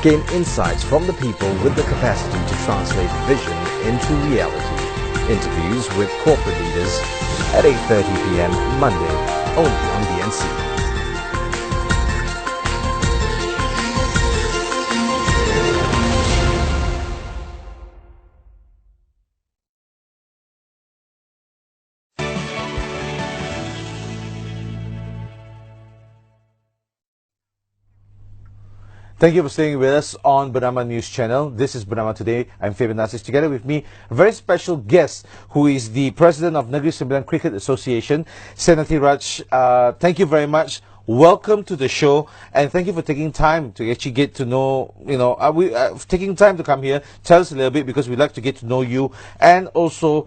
Gain insights from the people with the capacity to translate vision into reality. Interviews with corporate leaders at 8:30 p.m. Monday, only on BNC. Thank you for staying with us on Bernama News Channel. This is Bernama Today. I'm Fabian Nassis. Together with me, a very special guest who is the President of Negeri Sembilan Cricket Association, Senathiraj. Thank you very much. Welcome to the show, and thank you for taking time to actually get to know, taking time to come here. Tell us a little bit, because we'd like to get to know you, and also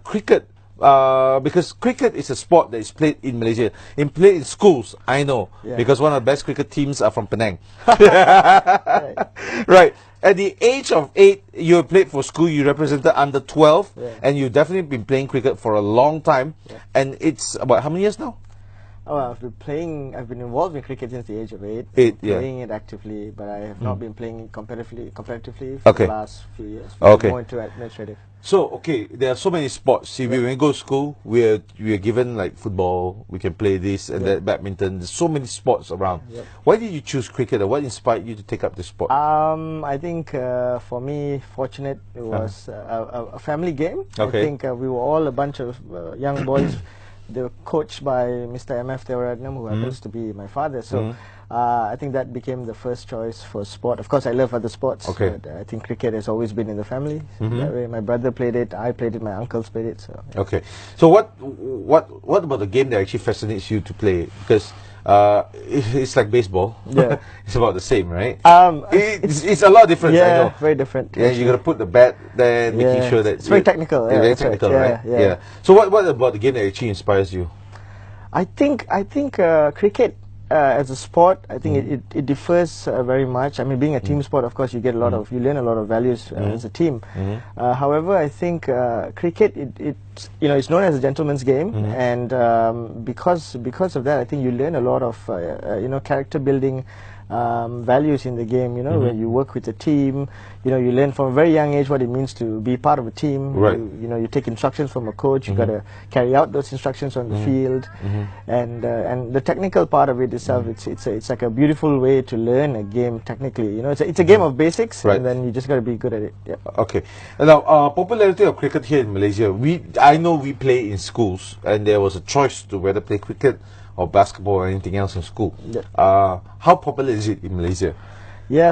cricket. Because cricket is a sport that is played in Malaysia, played in schools, I know, because one of the best cricket teams are from Penang. Right. At the age of 8, you played for school, you represented under 12, and you've definitely been playing cricket for a long time. And it's about how many years now? Oh, I've been involved in cricket since the age of 8. Playing it actively, but I have not been playing it competitively for the last few years. More into administrative. So, there are so many sports. See, when we go to school, we are given like football, we can play this and that, badminton. There's so many sports around. Why did you choose cricket, or what inspired you to take up the sport? I think for me, fortunate, it was a family game. I think we were all a bunch of young boys. They were coached by Mr. M.F. Thevaratnam, who happens to be my father. So I think that became the first choice for sport. Of course, I love other sports, but I think cricket has always been in the family. That way, my brother played it, I played it, my uncles played it. So so what about the game that actually fascinates you to play? Because it's like baseball. It's about the same, right? It's a lot different. I know. Very different. Yeah, you got to put the bat there, making sure that it's very technical. Very technical, right? So what about the game that actually inspires you? I think cricket as a sport, I think it differs very much. I mean, being a team sport, of course, you get a lot of, you learn a lot of values as a team. However, I think cricket, it's known as a gentleman's game, and because of that, I think you learn a lot of character building values in the game. When you work with a team, you learn from a very young age what it means to be part of a team. You take instructions from a coach. You got to carry out those instructions on the field, and the technical part of it itself. It's like a beautiful way to learn a game technically. It's a game of basics, and then you just got to be good at it. Okay. Now, popularity of cricket here in Malaysia. I know we play in schools, and there was a choice to whether play cricket or basketball or anything else in school. How popular is it in Malaysia?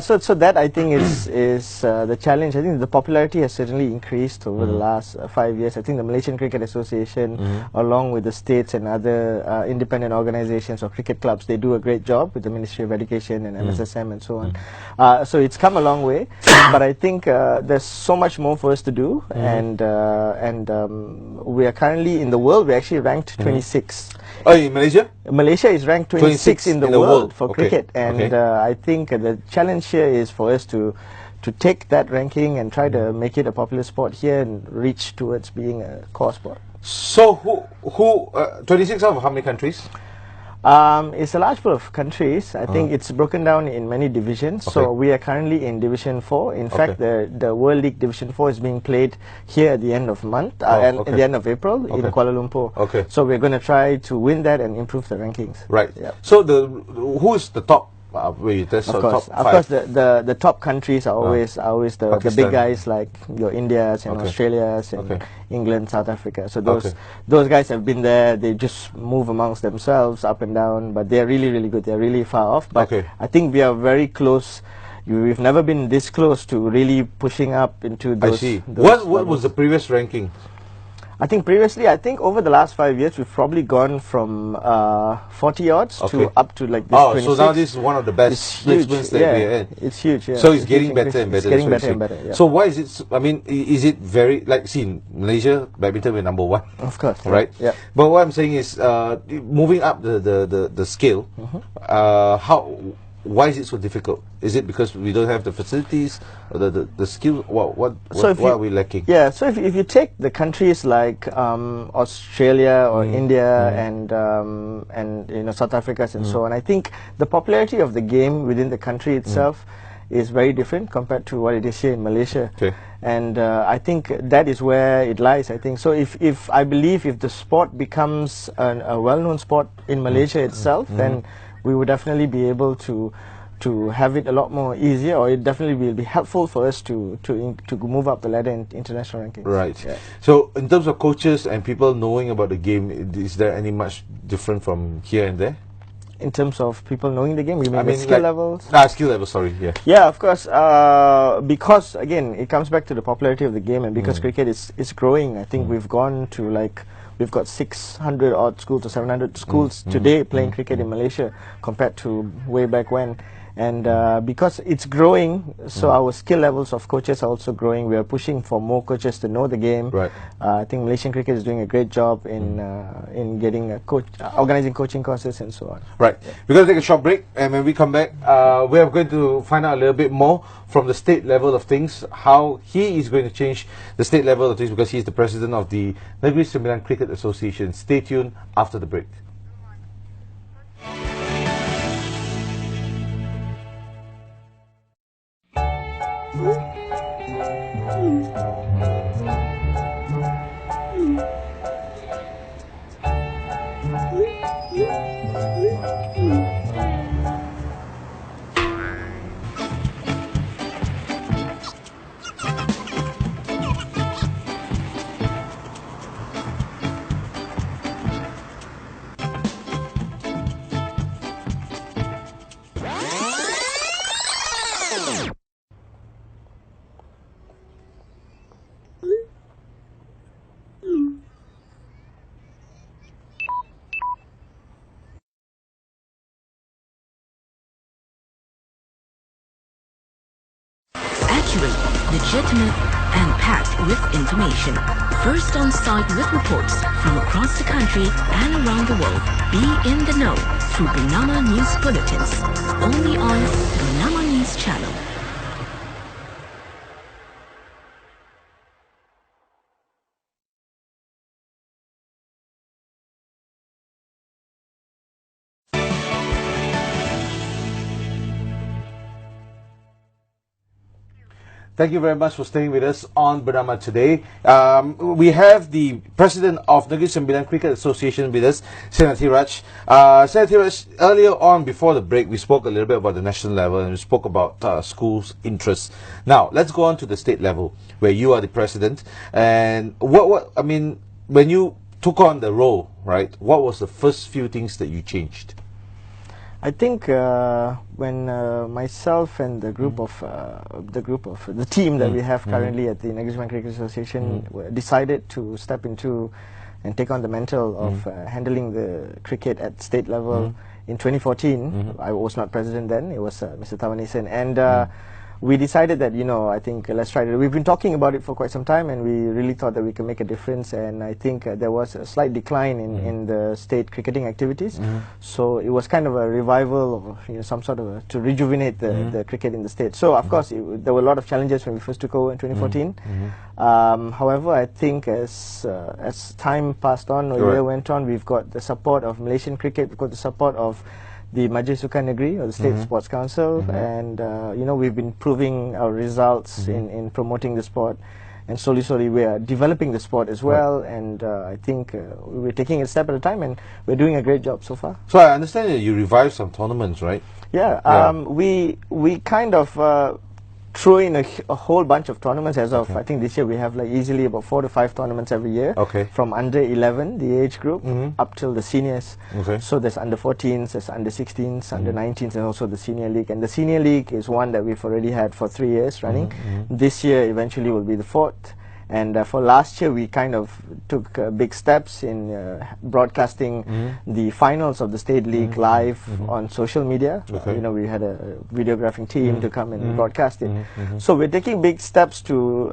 So that I think is the challenge. I think the popularity has certainly increased over the last 5 years. I think the Malaysian Cricket Association, along with the states and other independent organizations or cricket clubs, they do a great job with the Ministry of Education and MSSM and so on. So it's come a long way, but I think there's so much more for us to do, and we are currently in the world, we're actually ranked 26. Oh, in Malaysia? Malaysia is ranked 26 in the world for cricket, and I think the challenge here is for us to take that ranking and try to make it a popular sport here and reach towards being a core sport. So who 26 out of how many countries? It's a large pool of countries. I think it's broken down in many divisions. So we are currently in Division 4. In fact, the World League Division 4 is being played here at the end of month, at the end of April in Kuala Lumpur. So we're going to try to win that and improve the rankings. Right. So who is the top? Of course, the top countries are always the big guys, like your Indias and Australias and England, South Africa. So those guys have been there. They just move amongst themselves up and down, but they're really, really good. They're really far off. But I think we are very close. We've never been this close to really pushing up into those. I see. What was the previous ranking? I think previously, over the last 5 years, we've probably gone from 40 odds to up to like this 26. So now this is one of the best placements that we're in. It's huge, So it's getting better and better. It's getting better and better, So why is it, is it very, in Malaysia, badminton, we're number 1. Of course. Right? But what I'm saying is, moving up the scale, why is it so difficult? Is it because we don't have the facilities, or the skills? What are we lacking? So if you take the countries like Australia or India and South Africa and so on, I think the popularity of the game within the country itself is very different compared to what it is here in Malaysia. Okay. And I think that is where it lies, I think. So if I believe if the sport becomes a well-known sport in Malaysia itself, then we would definitely be able to have it a lot more easier, or it definitely will be helpful for us to move up the ladder in international rankings. Right. Yeah. So in terms of coaches and people knowing about the game, is there any much different from here and there? In terms of people knowing the game, you mean, I mean, skill like, levels? Skill levels, sorry, yeah. Yeah, of course. Because again, it comes back to the popularity of the game, and because cricket is growing. I think we've gone to we've got 600 odd schools or 700 schools today playing cricket in Malaysia compared to way back when. And because it's growing, so our skill levels of coaches are also growing. We are pushing for more coaches to know the game. Right. I think Malaysian cricket is doing a great job in getting organizing coaching courses and so on. Right. We're going to take a short break, and when we come back, we are going to find out a little bit more from the state level of things, how he is going to change the state level of things, because he is the president of the Negeri Sembilan Cricket Association. Stay tuned after the break. Accurate, legitimate, and packed with information. First on site with reports from across the country and around the world. Be in the know through Bernama News Bulletins. Only on Bernama News Channel. Thank you very much for staying with us on Bernama today. We have the president of Negeri Sembilan Cricket Association with us, Senathiraj. Senathiraj, earlier on, before the break, we spoke a little bit about the national level and we spoke about schools' interests. Now, let's go on to the state level, where you are the president. And what I mean, when you took on the role, right, what was the first few things that you changed? I think when myself and the group of the team that we have currently at the Negeri Sembilan Cricket Association decided to step into and take on the mantle of handling the cricket at state level in 2014. I was not president then; it was Mr. Thevaratnam, and we decided that, you know, I think let's try to. We've been talking about it for quite some time, and we really thought that we could make a difference. And I think there was a slight decline in the state cricketing activities, so it was kind of a revival, of, you know, some sort of to rejuvenate the cricket in the state. So of course there were a lot of challenges when we first took over in 2014. However, I think as time passed on, or year went on, we've got the support of Malaysian cricket, we've got the support of the Majlis Sukan Negeri, or the State Sports Council, and you know, we've been proving our results in promoting the sport, and slowly we are developing the sport as well. And I think we're taking it step at a time, and we're doing a great job so far. So I understand that you revived some tournaments, right? Yeah, we kind of throw in a whole bunch of tournaments as of, I think this year we have like easily about 4 to 5 tournaments every year. Okay. From under 11, the age group, up till the seniors. Okay. So there's under 14s, there's under 16s, under 19s, and also the senior league. And the senior league is one that we've already had for 3 years running. This year eventually will be the 4th. And for last year, we kind of took big steps in broadcasting the finals of the state league live on social media. Okay. You know, we had a videographing team to come and broadcast it. So we're taking big steps to,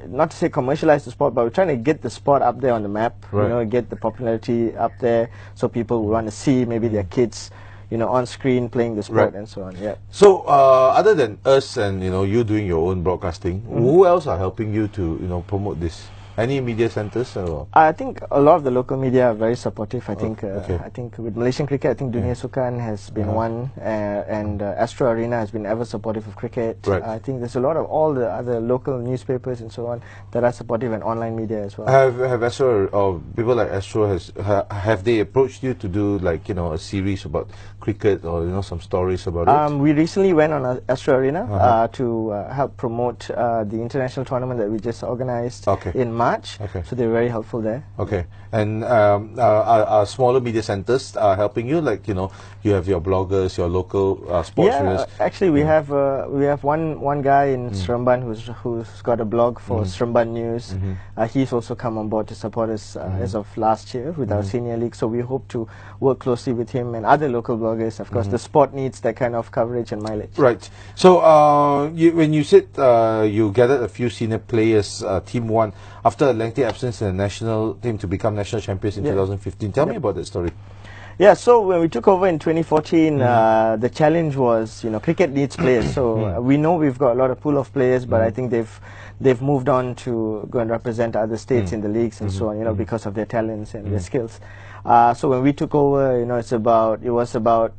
not to say commercialize the sport, but we're trying to get the sport up there on the map. Right. You know, get the popularity up there, so people will want to see maybe their kids, you know, on screen playing the sport and so on. Yeah. So other than us and, you know, you doing your own broadcasting, who else are helping you to, you know, promote this? Any media centres? Or? I think a lot of the local media are very supportive. I think okay. I think with Malaysian cricket, I think Dunia Sukan has been one, and Astro Arena has been ever supportive of cricket. Right. I think there's a lot of all the other local newspapers and so on that are supportive, and online media as well. Have Astro or people like Astro have they approached you to do, like, you know, a series about cricket, or, you know, some stories about it? We recently went on Astro Arena to help promote the international tournament that we just organized in March. So they're very helpful there. And are smaller media centres helping you? Like, you know, you have your bloggers, your local sports readers. Actually, we have one guy in Seremban who's got a blog for Seremban News. He's also come on board to support us as of last year with our senior league. So we hope to work closely with him and other local bloggers. Of course, the sport needs that kind of coverage and mileage. Right. So when you said you gathered a few senior players, Team 1, after a lengthy absence in the national team to become national champions in 2015. Tell me about that story. Yeah, so when we took over in 2014, the challenge was, you know, cricket needs players. So we know we've got a lot of pool of players, but I think they've moved on to go and represent other states in the leagues and so on, you know, because of their talents and their skills. So when we took over, you know, it was about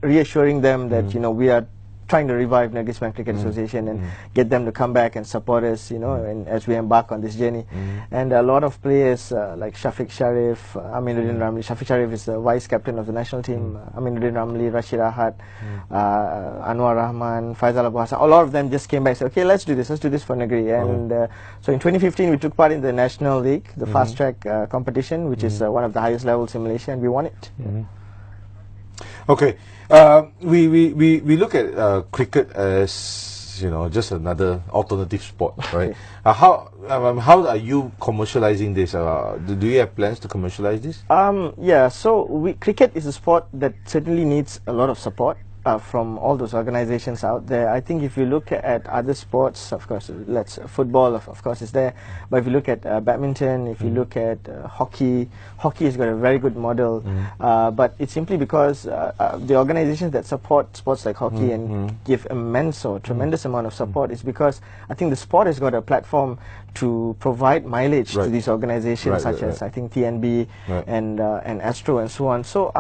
reassuring them that, you know, we are trying to revive Negeri Sembilan Cricket Association and get them to come back and support us, you know, and as we embark on this journey. And a lot of players like Shafiq Sharif, Aminuddin Ramli. Shafiq Sharif is the vice captain of the national team. Aminuddin Ramli, Rashid Ahad, Anwar Rahman, Faizal Abu Hassan. A lot of them just came back and said, okay, let's do this for Negeri. And so in 2015, we took part in the National League, the fast track competition, which is one of the highest levels in Malaysia, and we won it. Okay, we look at cricket as, you know, just another alternative sport, right? How are you commercializing this? Do you have plans to commercialize this? Yeah, so cricket is a sport that certainly needs a lot of support from all those organizations out there. I think if you look at other sports, of course, football, of course, is there. But if you look at badminton, if you look at hockey has got a very good model. But it's simply because the organizations that support sports like hockey and give immense or tremendous amount of support is because I think the sport has got a platform to provide mileage to these organizations, such as I think TNB and Astro and so on. So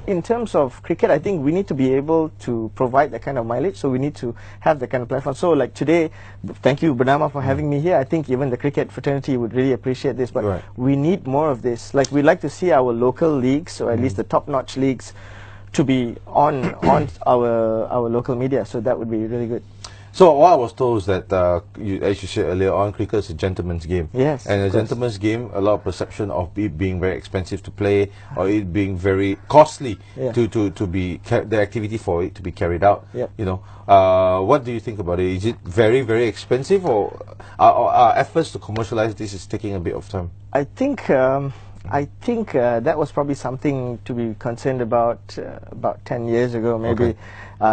in terms of cricket, I think we need to be able to provide that kind of mileage, so we need to have that kind of platform. So like today, thank you Bernama for having me here. I think even the cricket fraternity would really appreciate this, but we need more of this. Like, we'd like to see our local leagues, or at least the top-notch leagues, to be on our local media, so that would be really good. So what I was told is that, as you said earlier on, cricket is a gentleman's game. Yes. And a gentleman's game, a lot of perception of it being very expensive to play, or it being very costly to be the activity for it to be carried out. You know, what do you think about it? Is it very, very expensive, or our efforts to commercialize this is taking a bit of time? I think that was probably something to be concerned about 10 years ago, maybe.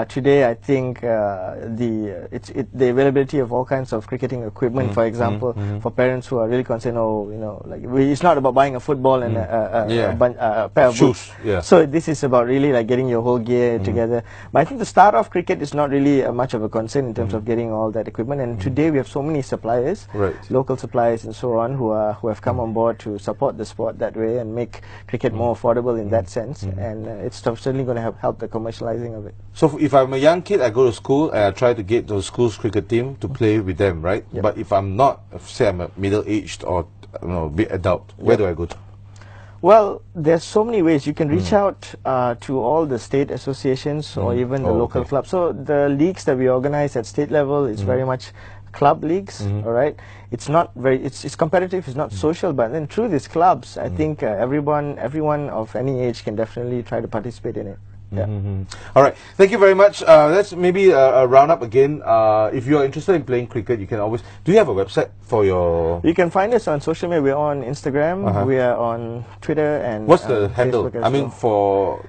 Today, I think the availability of all kinds of cricketing equipment, for example, for parents who are really concerned, it's not about buying a football and a pair of shoes. So this is about really like getting your whole gear together. But I think the start of cricket is not really much of a concern in terms of getting all that equipment. And today we have so many suppliers, local suppliers and so on, who have come on board to support the sport that way and make cricket more affordable in that sense. And it's certainly going to help the commercializing of it. So if I'm a young kid, I go to school and I try to get the school's cricket team to play with them, right? But if I'm not, say I'm a middle-aged or a bit adult, where do I go to? Well, there's so many ways. You can reach out to all the state associations or even the local clubs. So the leagues that we organize at state level is very much club leagues, all right? It's not very, it's competitive, it's not social, but then through these clubs, I think everyone of any age can definitely try to participate in it. All right, thank you very much. Let's maybe round up again. If you are interested in playing cricket, you can always. Do you have a website for your? You can find us on social media. We're on Instagram. We are on Twitter and. What's the handle? I mean, for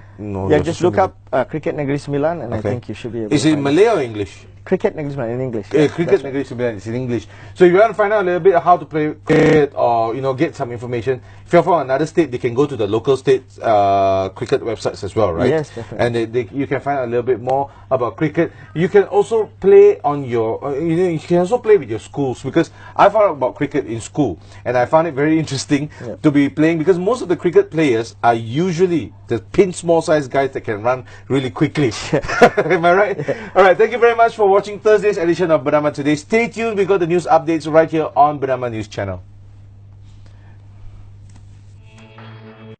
just look up Cricket Negeri Sembilan, and I think you should be able. Is it Malay or English? Cricket Negeri Sembilan in English. Cricket Negeri Sembilan is in English. So if you want to find out a little bit how to play cricket, or get some information, if you're from another state, they can go to the local state cricket websites as well, right? Yes, definitely. And you can find out a little bit more about cricket. You can also play on your, you can also play with your schools, because I found out about cricket in school, and I found it very interesting to be playing, because most of the cricket players are usually the pin small size guys that can run really quickly. Am I right? All right. Thank you very much for watching Thursday's edition of Bernama Today. Stay tuned. We got the news updates right here on Bernama News Channel.